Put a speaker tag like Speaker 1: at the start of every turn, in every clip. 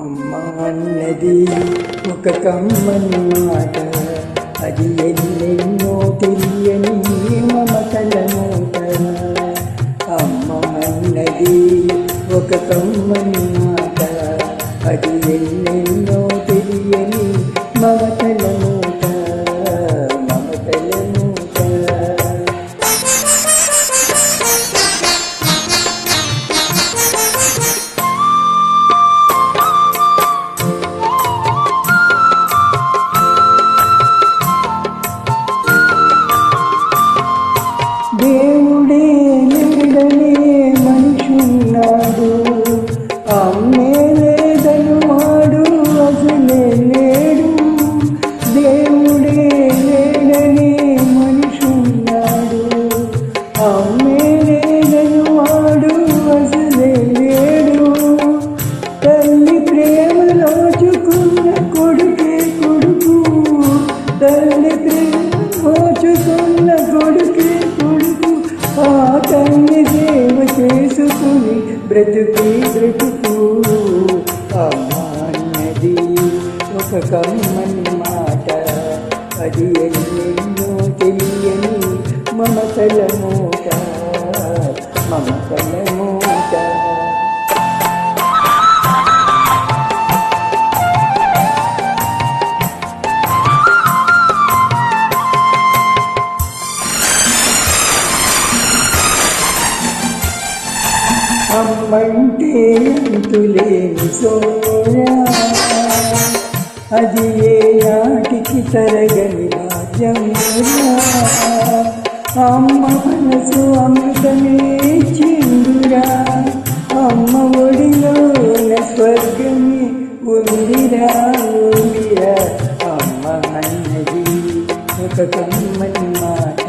Speaker 1: అమ్మ అన్నది ఒక కమ్మని మాట, అది ఎన్నెన్నో తెలియని మమతల మూట. అమ్మ అన్నది ఒక కమ్మని మాట, అది ఎన్నెన్నో తెలియని మమతల మూట, మమతల మూట. దేవుడే లేడనే మనిషున్నాడు, అమ్మే లేదను వాడు అసలే లేడు. దేవుడే లేడనే మనిషున్నాడు, అమ్మే లేదను వాడు అసలే లేడు. తల్లి ప్రేమ నోచుకున్న కొడుకే కొడుకు, తల్లి ప్రేమ నోచుకున్న కొడుకే కొడుకు. ఆ తల్లి సేవ చేసుకుని బ్రతుకి బ్రతుకు. అమ్మ అన్నది ఒక కమ్మని మాట, అది ఎన్నెన్నో తెలియని మమతల మూట, మమతల మూట. అమ్మంటే అంతులేని సోయా, అది ఏ నాటికి తరగని భాగ్యమురా. అమ్మ మనసు అమృతమే చిందురా, అమ్మ ఒడిలోన స్వర్గమే ఉందిరా ఉందిరా. అమ్మ అన్నది ఒక కమ్మని మాట,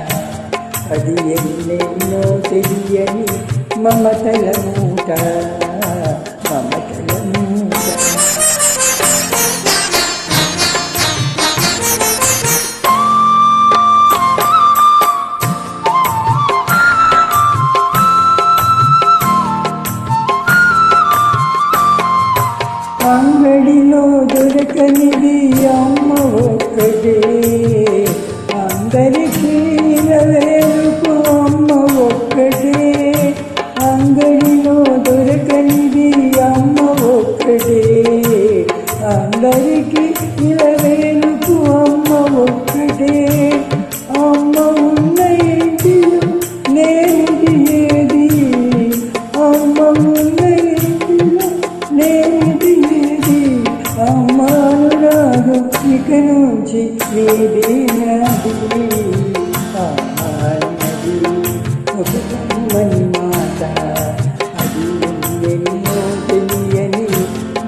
Speaker 1: అది ఎన్నెన్నో తెలియని మమతల మూట, మమతల మూట. అంగడిలో దొరకనిది అమ్మ ఒక్కటే, అందరికీ నిలవేరుకు అమ్మ ఒక్కటే. అంగడిలో దొరకనిది అమ్మ ఒక్కటే, అందరికీ నిలవేరుకు అమ్మ ఒక్కటే. అమ్మ ఉన్న ఇంటిలో లేనిది ఏది, అమ్మ ఉన్న ఇంటిలో లేనిది ఏది. అమ్మ అనురాగం ఇక నుంచి నీది నాది. అమ్మ అన్నది ఒక కమ్మని మాట, అది ఎన్నెన్నో తెలియని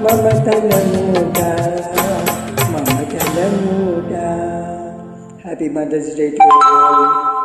Speaker 1: మమతల మూట, మమతల మూట. Happy mother's day to you.